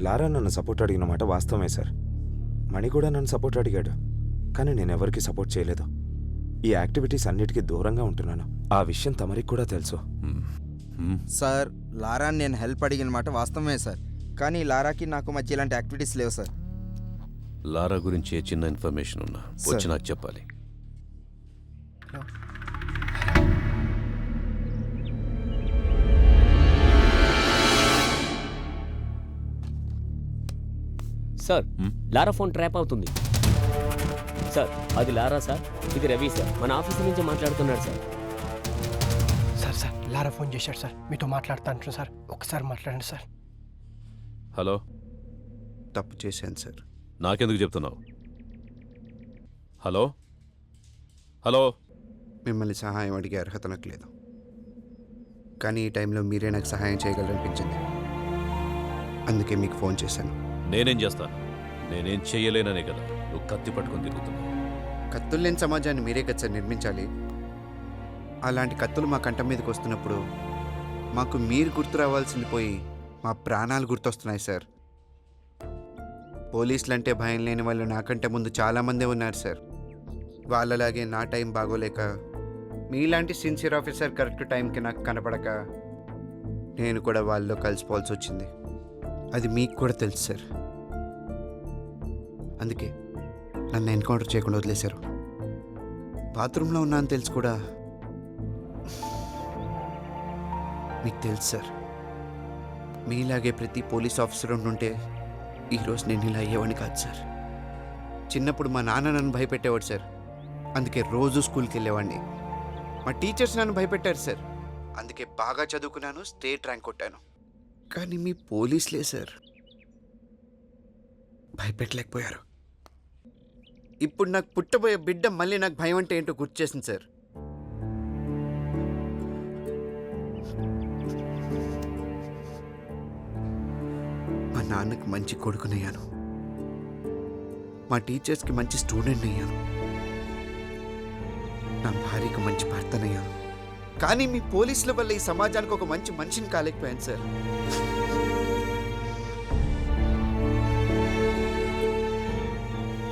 లారా నన్ను సపోర్ట్ అడిగిన మాట వాస్తవమే సార్. మణి కూడా నన్ను సపోర్ట్ అడిగాడు, కానీ నేనెవరికి సపోర్ట్ చేయలేదు. ఈ యాక్టివిటీస్ అన్నిటికీ దూరంగా ఉంటున్నాను. ఆ విషయం తమరికి కూడా తెలుసు. సార్, లారాని నేను హెల్ప్ అడిగిన మాట వాస్తవమే సార్, కానీ లారాకి నాకు మధ్య ఇలాంటి యాక్టివిటీస్ లేవు సార్. లారా గురించి ఏ చిన్న ఇన్ఫర్మేషన్ ఉన్నా వచ్చి నాకు చెప్పాలి. సార్, లారా ఫోన్ ట్రాప్ అవుతుంది సార్. అది లారా సార్, ఇది రవి సార్, మన ఆఫీస్ నుంచి మాట్లాడుతున్నాడు సార్. సార్ సార్ లారా ఫోన్ చేశాడు సార్, మీతో మాట్లాడుతాను సార్, ఒకసారి మాట్లాడండి సార్. హలో, తప్పు చేశాను సార్. నాకెందుకు చెప్తున్నావు? హలో హలో, మిమ్మల్ని సహాయం అడిగే అర్హత నాకు లేదు, కానీ ఈ టైంలో మీరే నాకు సహాయం చేయగలరనిపించింది, అందుకే మీకు ఫోన్ చేశాను. నేనేం చేస్తాను? నేనేం చెయ్యలేననే కదా నువ్వు కత్తి పట్టుకొని తిరుగుతున్నావు. కత్తులు లేని సమాజాన్ని మీరే కదా సార్ నిర్మించాలి. అలాంటి కత్తులు మా కంఠం మీదకి వస్తున్నప్పుడు మాకు మీరు గుర్తు రావాల్సింది పోయి మా ప్రాణాలు గుర్తొస్తున్నాయి సార్. పోలీసులు అంటే భయం లేని వాళ్ళు నాకంటే ముందు చాలామందే ఉన్నారు సార్. వాళ్ళలాగే నా టైం బాగోలేక, మీలాంటి సిన్సియర్ ఆఫీసర్ కరెక్ట్ టైంకి నాకు కనపడక నేను కూడా వాళ్ళలో కలిసిపోవాల్సి వచ్చింది. అది మీకు కూడా తెలుసు సార్. అందుకే నన్ను ఎన్కౌంటర్ చేయకుండా వదిలేశారు. బాత్రూంలో ఉన్నా అని తెలుసు కూడా మీకు తెలుసు సార్. మీలాగే ప్రతి పోలీస్ ఆఫీసర్ ఉంటే ఈరోజు నేను ఇలా అయ్యేవాడిని కాదు సార్. చిన్నప్పుడు మా నాన్న నన్ను భయపెట్టేవాడు సార్, అందుకే రోజు స్కూల్కి వెళ్ళేవాడిని. మా టీచర్స్ నన్ను భయపెట్టారు సార్, అందుకే బాగా చదువుకున్నాను, స్టేట్ ర్యాంక్ కొట్టాను. కానీ మీ పోలీసులే సార్ భయపెట్టలేకపోయారు. ఇప్పుడు నాకు పుట్టబోయే బిడ్డ మళ్ళీ నాకు భయం అంటే ఏంటో గుర్తు చేసింది సార్. మా నాన్నకి మంచి కొడుకునయ్యాను, మా టీచర్స్కి మంచి స్టూడెంట్ అయ్యాను, నా భార్యకు మంచి భర్తనయ్యాను. కానీ మీ పోలీసుల వల్ల ఈ సమాజానికి ఒక మంచి మనిషిని కాలేకపోయాను సార్.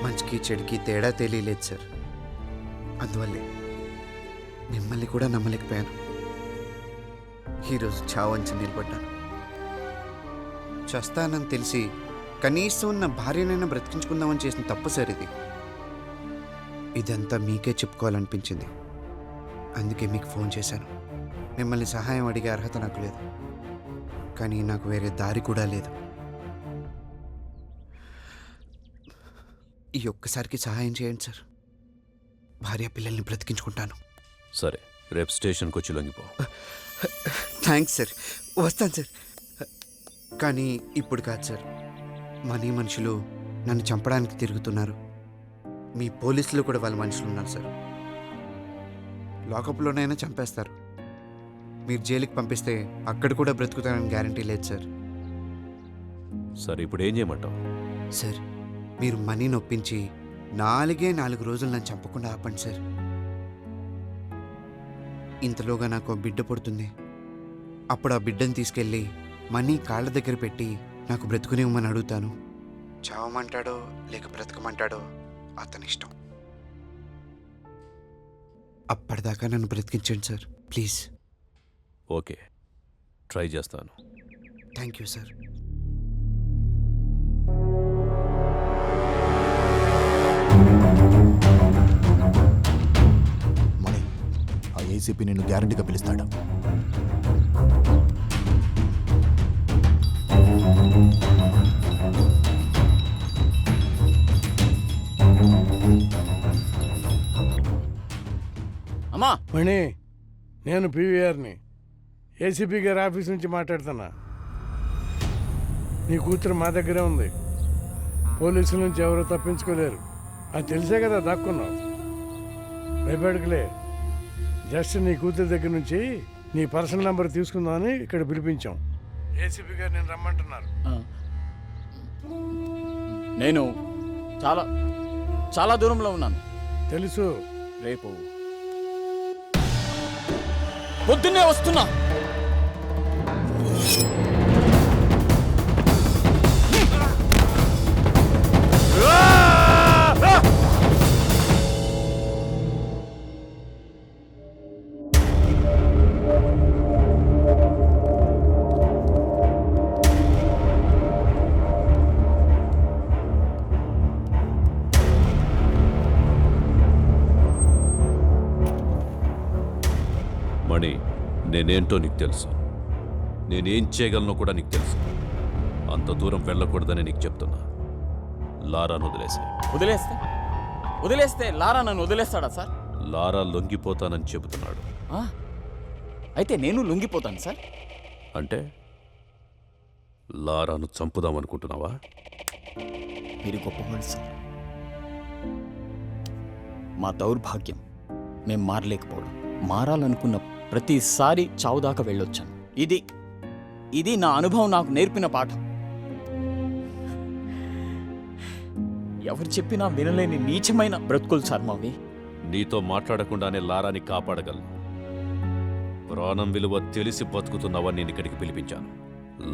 మంచికి చెడుకి తేడా తెలియలేదు సార్. అందువల్లే మిమ్మల్ని కూడా నమ్మలేకపోయాను. ఈరోజు చావంచి నిలబడ్డాను. చస్తానని తెలిసి కనీసం నా భార్యనైనా బ్రతికించుకుందామని చేసిన తప్పు సార్ ఇది. ఇదంతా మీకే చెప్పుకోవాలనిపించింది, అందుకే మీకు ఫోన్ చేశాను. మిమ్మల్ని సహాయం అడిగే అర్హత నాకు లేదు, కానీ నాకు వేరే దారి కూడా లేదు. ఈ ఒక్కసారికి సహాయం చేయండి సార్. భార్య పిల్లల్ని బ్రతికించుకుంటాను. సరే, రేపు స్టేషన్కి వచ్చి లొంగిపో. థ్యాంక్స్ సార్, వస్తాను సార్. కానీ ఇప్పుడు కాదు సార్. మనీ మనుషులు నన్ను చంపడానికి తిరుగుతున్నారు. మీ పోలీసులు కూడా వాళ్ళ మనుషులు ఉన్నారు సార్. లాకప్లోనైనా చంపేస్తారు. మీరు జైలుకి పంపిస్తే అక్కడ కూడా బ్రతుకుతానని గ్యారంటీ లేదు సార్. సరే, ఇప్పుడు ఏం చేయమంటావు? సార్, మీరు మనీ నొప్పించి 4 రోజులు నన్ను చంపకుండా ఆపండి సార్. ఇంతలోగా నాకు బిడ్డ పుడుతుంది. అప్పుడు ఆ బిడ్డను తీసుకెళ్ళి మనీ కాళ్ళ దగ్గర పెట్టి నాకు బ్రతుకునివ్వమని అడుగుతాను. చావమంటాడో లేక బ్రతకమంటాడో అతని ఇష్టం. అప్పటిదాకా నన్ను బ్రతికించండి సార్, ప్లీజ్. ఓకే, ట్రై చేస్తాను. Thank you sir. మణి, ఆ ఏసీపీ నిన్ను గ్యారంటీగా పిలుస్తాడు. అమ్మా మణి, నేను పీవీఆర్ని, ఏసీపీ గారి ఆఫీస్ నుంచి మాట్లాడుతున్నా. నీ కూతురు మా దగ్గరే ఉంది. పోలీసుల నుంచి ఎవరో తప్పించుకోలేరు. అది తెలిసే కదా దాక్కున్నావు. భయపడకలే. జస్ట్ నీ కూతురి దగ్గర నుంచి నీ పర్సనల్ నెంబర్ తీసుకుందామని ఇక్కడ పిలిపించాం. ఏసీపీ గారు నేను రమ్మంటున్నారు. నేను చాలా చాలా దూరంలో ఉన్నాను. తెలుసు. రేపు పొద్దున్నే వస్తున్నా. నేనేంటో నీకు తెలుసు, నేనేం చేయగలనో కూడా నీకు తెలుసు. అంత దూరం వెళ్ళకూడదని నీకు చెప్తున్నా. లారాను వదిలేసి. వదిలేస్తే లారా నన్ను వదిలేస్తాడా సార్? లారా లొంగిపోతానని చెబుతున్నాడు. ఆ? అయితే నేను లొంగిపోతాను సార్. అంటే లారాను చంపుదామనుకుంటున్నావా? మీరు గొప్పవాళ్ళు సార్. మా దౌర్భాగ్యం మేం మారలేకపోవడం. మారాలనుకున్న ప్రతిసారి చావు దాకా వెళ్ళొచ్చాను. ఇది నా అనుభవం నాకు నేర్పిన పాఠం. ఎవరు చెప్పినా వినలేని నీచమైన బ్రతుకులు సార్ మావి. నీతో మాట్లాడకుండానే లారాని కాపాడగలను. ప్రాణం విలువ తెలిసి బతుకుతున్నావని నేను ఇక్కడికి పిలిపించాను.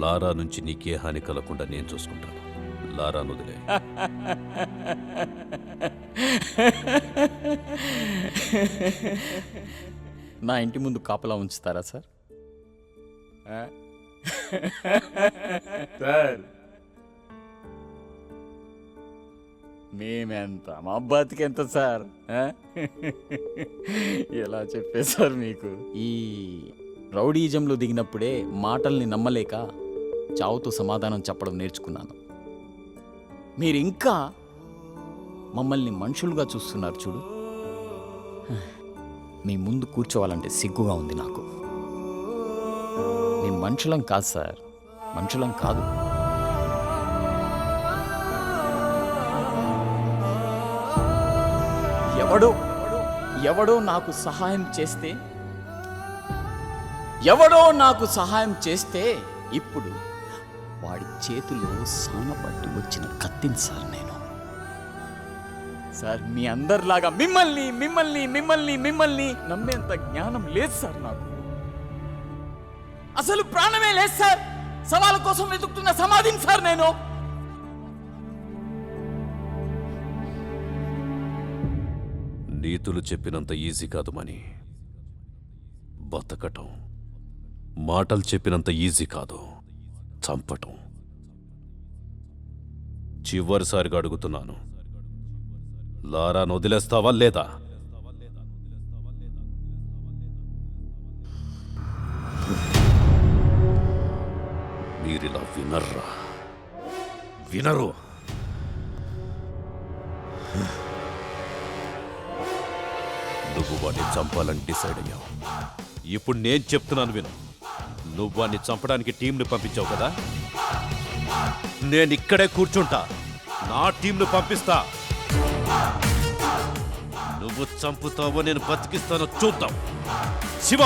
లారా నుంచి నీకే హాని కలగకుండా నేను చూసుకుంటాను. లారాను వదిలే. నా ఇంటి ముందు కాపలా ఉంచుతారా సార్? సార్ మేమెంత, మా బతికెంత సార్? ఎలా చెప్పేశారు మీకు? ఈ రౌడీజంలో దిగినప్పుడే మాటల్ని నమ్మలేక చావుతో సమాధానం చెప్పడం నేర్చుకున్నాను. మీరు ఇంకా మమ్మల్ని మనుషులుగా చూస్తున్నారు చూడు. మీ ముందు కూర్చోవాలంటే సిగ్గుగా ఉంది నాకు. మేము మనుషులం కాదు సార్, మనుషులం కాదు. ఎవడో నాకు సహాయం చేస్తే ఇప్పుడు వాడి చేతిలో సానపట్టి వచ్చిన కత్తిని సార్ నేను. సార్ మీ అందరిలాగా మిమ్మల్ని నమ్మేంత జ్ఞానం లేదు సార్ నాకు. అసలు ప్రాణమే లేదు సార్. సవాళ్ళ కోసం వెతుకుతున్న సమాధిని సార్ నేను. నీతులు చెప్పినంత ఈజీ కాదు మని. బతకటం మాటలు చెప్పినంత ఈజీ కాదు, చంపటం. చివరిసారిగా అడుగుతున్నాను, లారాను వదిలేస్తావా లేదా? మీరిలా వినరు. నువ్వు వాడిని చంపాలని డిసైడ్ అయ్యావు. ఇప్పుడు నేను చెప్తున్నాను విను. నువ్వు వాడిని చంపడానికి టీంని పంపించావు కదా, నేను ఇక్కడే కూర్చుంటా, నా టీంను పంపిస్తా. నువ్వు చంపుతావో నేను బతికిస్తానో చూద్దాం. శివ,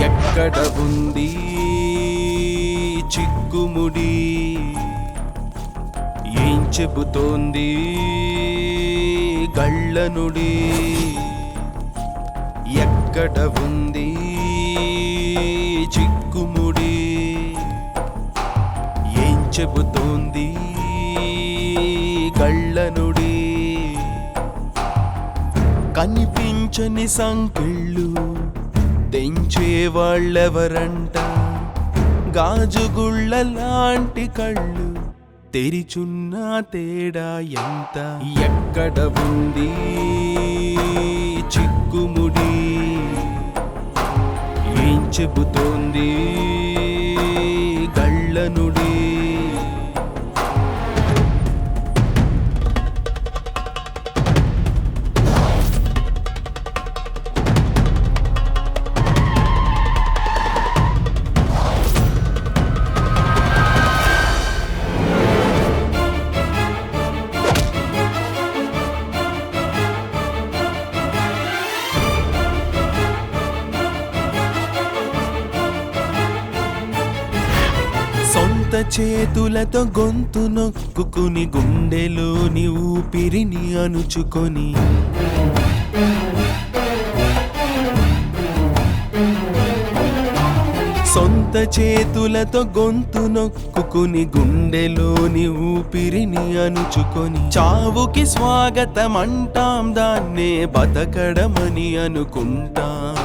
ఎక్కడ ఉంది చిక్కుముడి, ఏం చెబుతోంది గళ్ళనుడి? ఎక్కడ ఉంది చిక్కుముడి, ఏం చెబుతోంది గళ్ళనుడి? కనిపించని సంకెళ్ళు తెంచే వాళ్ళెవరంట, గాజుగుళ్ళ లాంటి కళ్ళు తెరిచున్న తేడా ఎంత? ఎక్కడ ఉంది చిక్కుముడి, ఏం చెబుతోంది గళ్ళనుడి? చేతులతో గొంతు నొక్కుకుని గుండెలోని ఊపిరిని అణుచుకొని సొంత చేతులతో గొంతు నొక్కుకుని గుండెలోని ఊపిరిని అణుచుకొని చావుకి స్వాగతం అంటాం, దాన్నే బతకడమని అనుకుంటాం.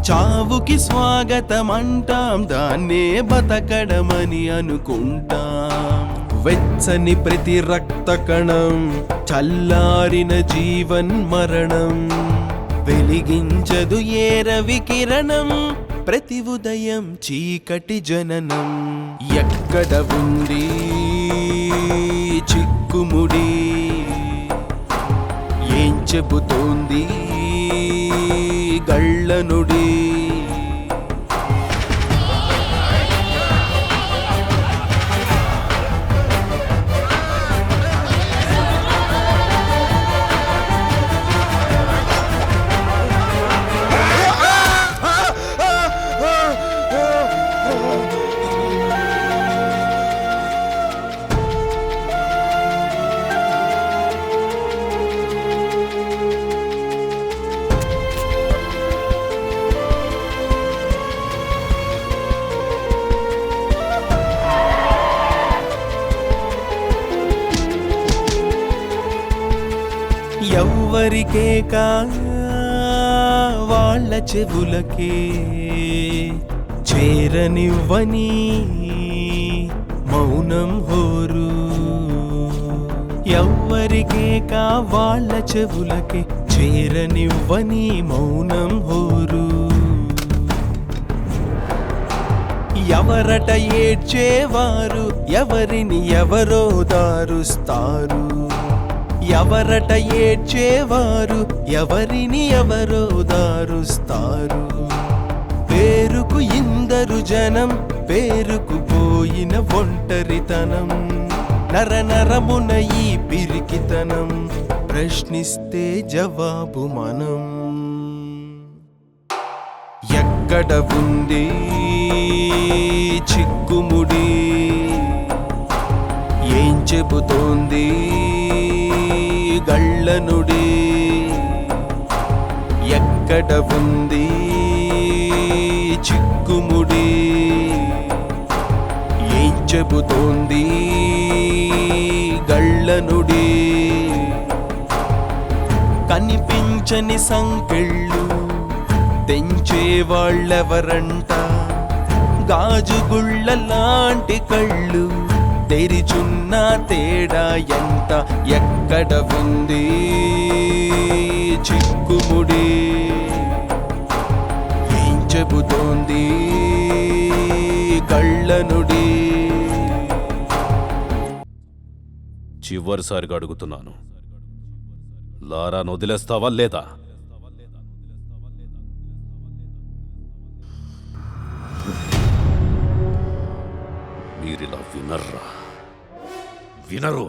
చావుకి స్వాగతం అంటాం, దాన్నే బతకడమని అనుకుంటాం. వెచ్చని ప్రతి రక్త కణం, చల్లారిన జీవన్ మరణం, వెలిగించదు ఏ రవి కిరణం, ప్రతి ఉదయం చీకటి జననం. ఎక్కడ ఉంది చిక్కుముడి, ఏం చెబుతోంది గళ్ళనుడి. ఎవ్వరికే కా వాళ్ళ చెవులకే చేరనివ్వని మౌనం హోరు. ఎవ్వరికే కా వాళ్ళ చెవులకే చేరనివ్వని మౌనం హోరు. ఎవరట ఏడ్చేవారు, ఎవరిని ఎవరో దారుస్తారు. ఎవరట ఏడ్చేవారు, ఎవరిని ఎవరో దారుస్తారు. పేరుకు ఇందరు జనం, పేరుకుపోయిన ఒంటరితనం, నరనరమున ఈ పిరికితనం, ప్రశ్నిస్తే జవాబు మనం. ఎక్కడ ఉంది చిక్కుముడి, ఏం చెబుతోంది గళ్ళనుడి. ఎక్కడ ఉంది చిక్కుముడి, ఏం చెబుతోంది గళ్ళనుడి. కనిపించని సంకెళ్ళు తెంచే వాళ్ళెవరంట, గాజుగుళ్ళ లాంటి కళ్ళు తెరిచున్న తేడా ఎంత. ఎక్కడ ఉంది చిక్కుముడి, ఏం చెబుతోంది కళ్ళనుడి. చివరిసారిగా అడుగుతున్నాను, లారాను వదిలేస్తావా లేదా? మీరిలా వినర్రా, వినరు.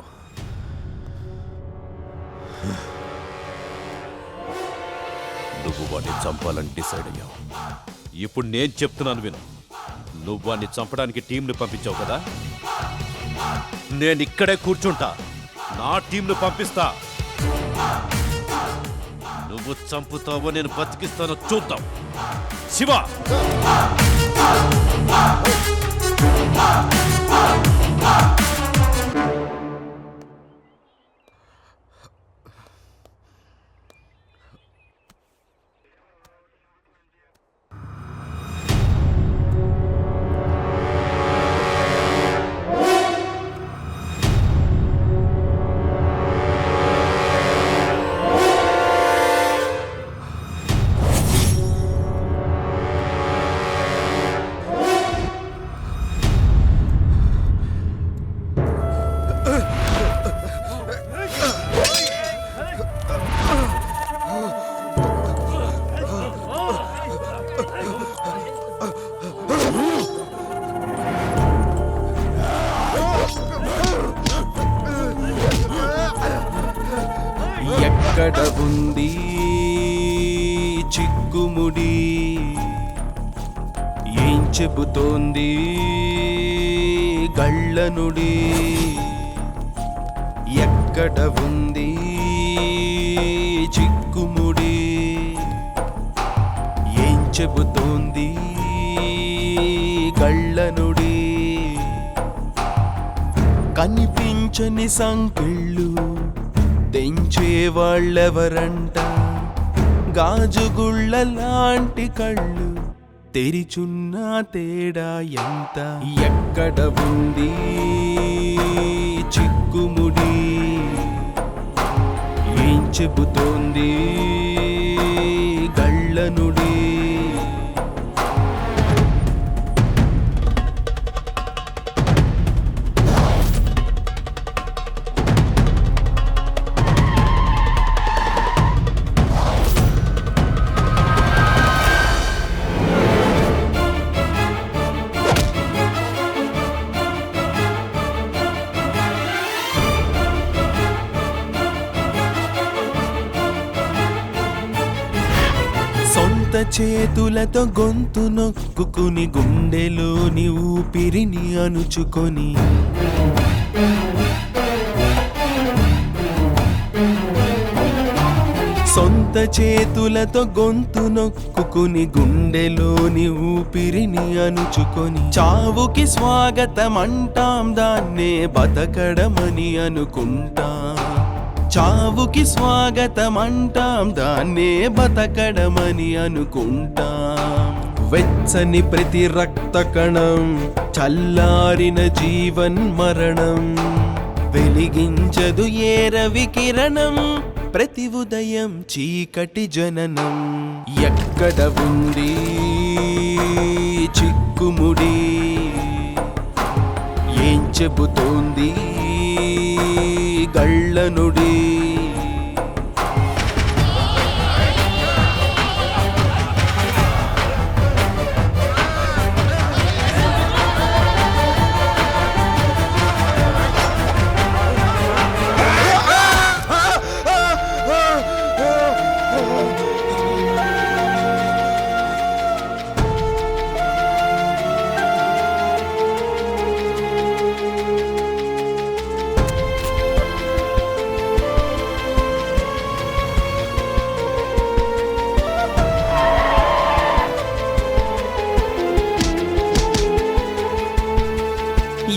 నువ్వు వాడిని చంపాలని డిసైడ్ అయ్యావు. ఇప్పుడు నేను చెప్తున్నాను విను. నువ్వు వాడిని చంపడానికి టీంని పంపించావు కదా, నేను ఇక్కడే కూర్చుంటా, నా టీంను పంపిస్తా. నువ్వు చంపుతావో నేను బతికిస్తానో చూద్దాం. శివ, ఎక్కడ ఉంది చిక్కుముడి, ఏం చెబుతోంది గళ్ళనుడి ఎక్కడ ఉంది చిక్కుముడి ఏం చెబుతోంది గళ్ళనుడి కనిపించని సంకెళ్ళు తెంచే వాళ్ళెవరంట గాజుగుళ్ళ లాంటి కళ్ళు తెరిచున్న తేడా ఎంత ఎక్కడ ఉంది చిక్కుముడి ఏం చెబుతోంది గళ్ళనుడి సొంత చేతులతో గొంతు నొక్కుని గుండెలోని ఊపిరిని అణుచుకొని సొంత చేతులతో గొంతు నొక్కుని గుండెలోని ఊపిరిని అణుచుకొని చావుకి స్వాగతం అంటాం దాన్నే బతకడమని అనుకుంటాం చావుకి స్వాగతం అంటాం దాన్నే బతకడమని అనుకుంటాం వెచ్చని ప్రతి రక్త కణం చల్లారిన జీవన్ మరణం వెలిగించదు ఏ రవి కిరణం ప్రతి ఉదయం చీకటి జననం ఎక్కడ ఉంది చిక్కుముడి ఏం చెబుతోంది గళ్ళనుడి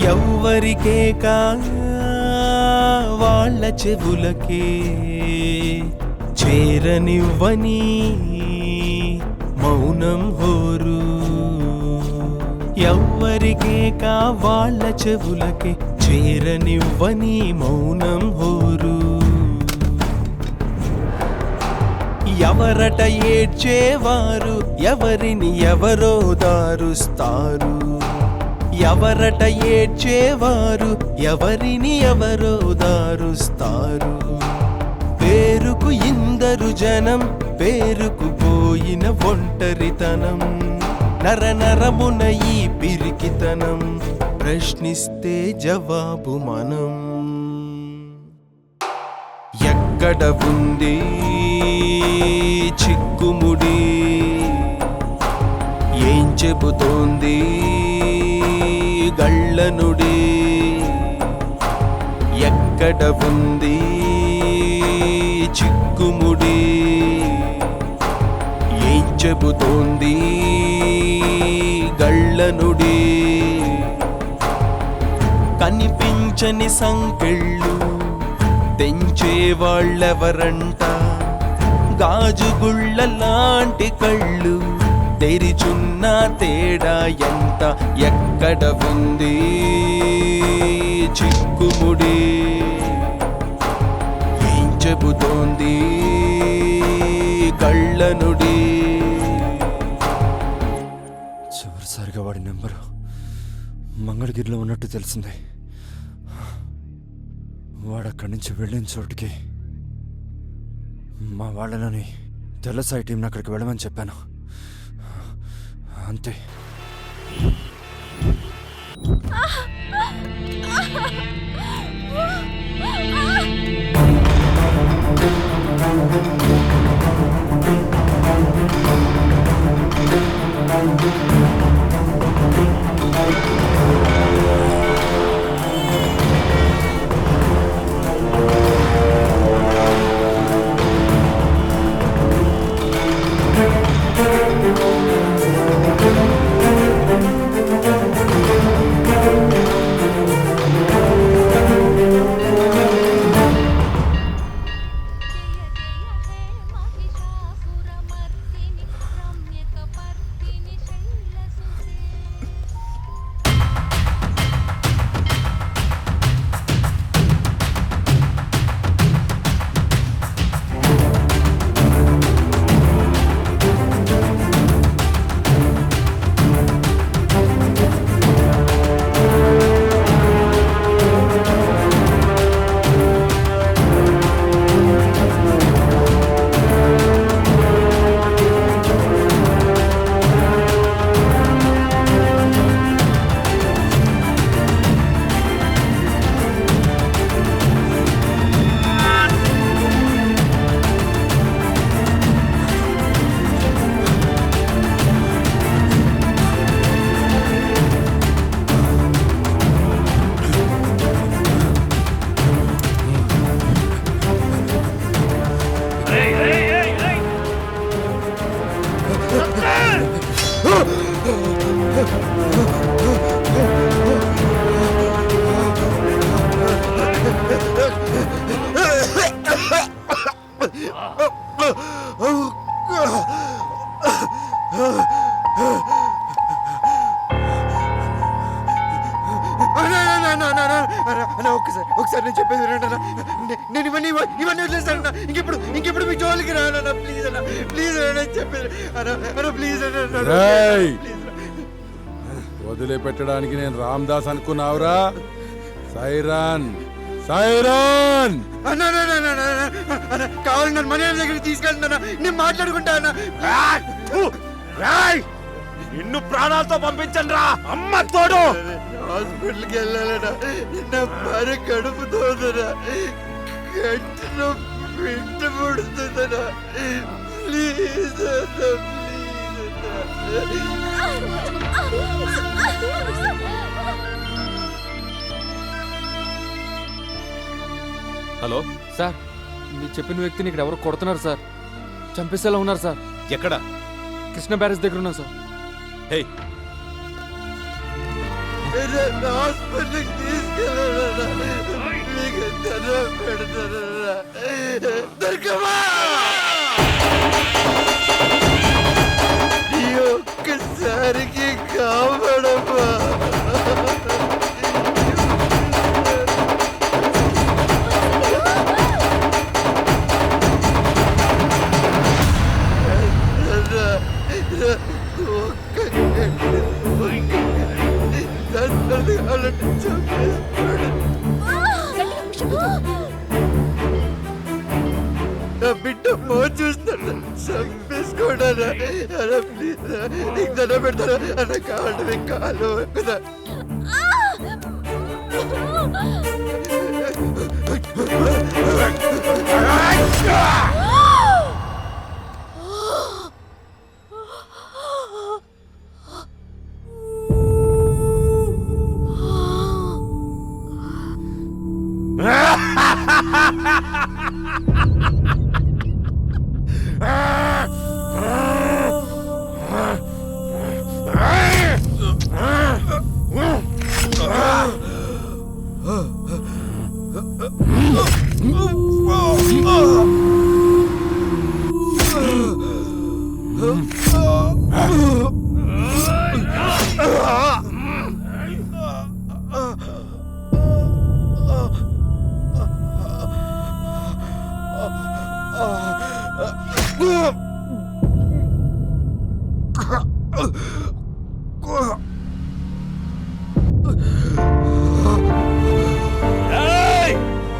ఎవ్వరికే కా వాళ్ళ చెవులకే చేరనివ్వని మౌనం హోరు ఎవ్వరికే కా వాళ్ళ చెవులకే చేరనివ్వని మౌనం హోరు ఎవరట ఏడ్చేవారు ఎవరిని ఎవరో దారుస్తారు ఎవరట ఏడ్చేవారు ఎవరిని ఎవరో దారుస్తారు పేరుకు ఇందరు జనం పేరుకు పోయిన ఒంటరితనం నరనరమున ఈ పిరికితనం ప్రశ్నిస్తే జవాబు మనం ఎక్కడ ఉంది చిక్కుముడి ఏం చెబుతోంది గళ్ళనుడి ఎక్కడ ఉంది చిక్కుముడి ఏం చెబుతోంది గళ్ళనుడి కనిపించని సంకెళ్ళు తెంచే వాళ్ళెవరంట గాజుగుళ్ళ లాంటి కళ్ళు తెరిచున్న తేడా ఎంత ఎక్కడ ఉంది చిక్కుముడి ఏం చెబుతోంది కళ్ళనుడి చివరిసారిగా వాడి నెంబరు మంగళగిరిలో ఉన్నట్టు తెలిసింది వాడు అక్కడి నుంచి వెళ్ళిన చోటుకి మా వాళ్ళని తెల్లసాయి టీంని అక్కడికి వెళ్ళమని చెప్పాను అంతే ఒకసారి నేను చెప్పేది వినండి అన్న. నేను ఇవన్నీ వదిలేస్తాను. ఇంకెప్పుడు మీ జోలికి రానన్న. ప్లీజ్ అన్న, ప్లీజ్ అన్న చెప్పేది అన్న, ప్లీజ్ అన్న. రేయ్! వదిలిపెట్టడానికి నేను రామ్దాస్ అనుకున్నావురా? సైరాన్ సైరాన్ కావాలి నన్ను మనీ దగ్గరికి తీసుకెళ్తున్నా. నేను మాట్లాడుకుంటా అన్న. నిన్ను ప్రాణాలతో పంపించండి రా అమ్మ తోడు. హాస్పిటల్కి వెళ్ళాలన్నా. నా భార్య కడుపుతోందనా, గంటలో బిడ్డ పుడుతుందనా. ప్లీజ్ అన్న, ప్లీజ్ హలో సార్, మీరు చెప్పిన వ్యక్తిని ఇక్కడ ఎవరు కొడుతున్నారు సార్. చంపేసేలా ఉన్నారు సార్. ఎక్కడ? కృష్ణ బ్యారేజ్ దగ్గర ఉన్నా సార్. హే, హాస్పిటల్కి తీసుకెళ్ళాలన్నా. మీకు దండం పెడతానన్నా. దొరకమా ఈ ఒక్కసారికి కాపాడమ్మా. నా బిడ్డ మో చూస్తాను. చంపేసుకోడా ప్లీజ్. నీకు దండం పెడతాను అన్న. కావాలి మీకు కాలు కదా.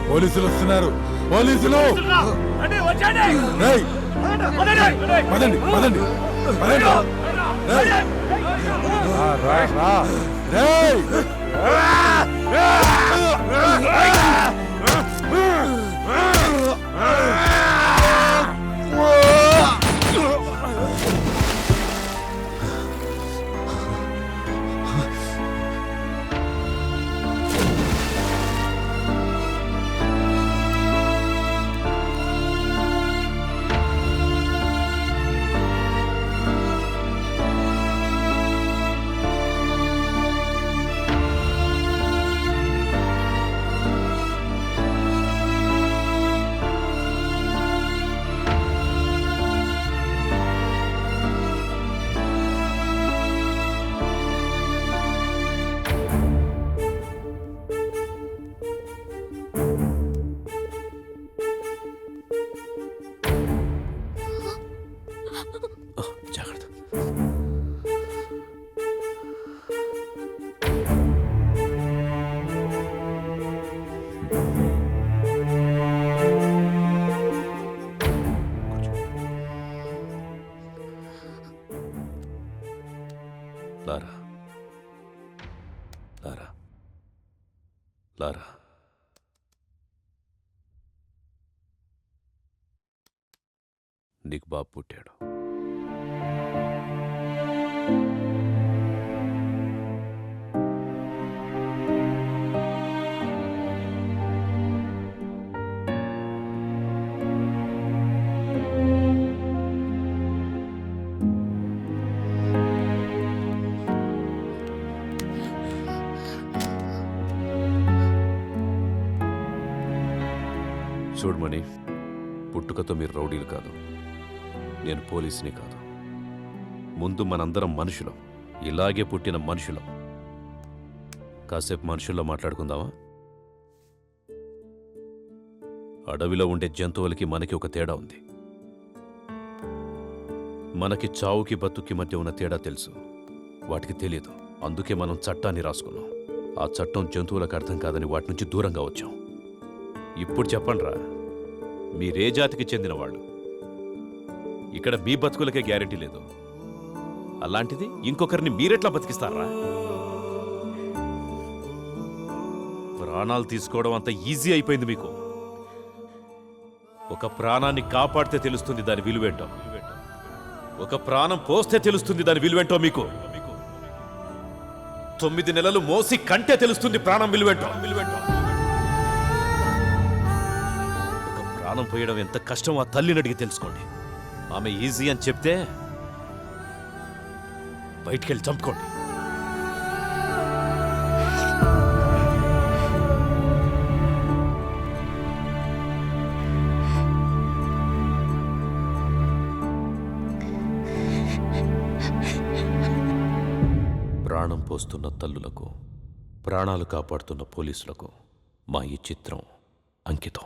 పోలీసులు వస్తున్నారు. పోలీసులు! రేయ్! పదండి పదండి పదండి. రేయ్! రా రా రా. రేయ్! జాగ్రత్త. లారా, లారా, లారా. నీకు బాబు పుట్టాడు. చూడమని పుట్టుకతో మీరు రౌడీలు కాదు, నేను పోలీసుని కాదు. ముందు మనందరం మనుషులం, ఇలాగే పుట్టిన మనుషులం. కాసేపు మనుషుల్లో మాట్లాడుకుందామా? అడవిలో ఉండే జంతువులకి మనకి ఒక తేడా ఉంది. మనకి చావుకి బతుక్కి మధ్య ఉన్న తేడా తెలుసు, వాటికి తెలియదు. అందుకే మనం చట్టాన్ని రాసుకున్నాం. ఆ చట్టం జంతువులకు అర్థం కాదని వాటి నుంచి దూరంగా వచ్చాం. ఇప్పుడు చెప్పండిరా, మీరే జాతికి చెందిన వాళ్ళు? ఇక్కడ మీ బతుకులకే గ్యారెంటీ లేదు, అలాంటిది ఇంకొకరిని మీరెట్లా బతికిస్తారా? ప్రాణాలు తీసుకోవడం అంత ఈజీ అయిపోయింది మీకు. ఒక ప్రాణాన్ని కాపాడితే తెలుస్తుంది దాని విలువేంటో, ఒక ప్రాణం పోస్తే తెలుస్తుంది దాని విలువేంటో మీకు. 9 నెలలు మోసి కంటే తెలుస్తుంది ప్రాణం విలువేంటో. ఒక ప్రాణం పోయడం ఎంత కష్టం ఆ తల్లిని అడిగి తెలుసుకోండి. ఆమె ఈజీ అని చెప్తే బయటికెళ్ళి చంపుకోండి. ప్రాణం పోస్తున్న తల్లులకు, ప్రాణాలు కాపాడుతున్న పోలీసులకు మా ఈ చిత్రం అంకితం.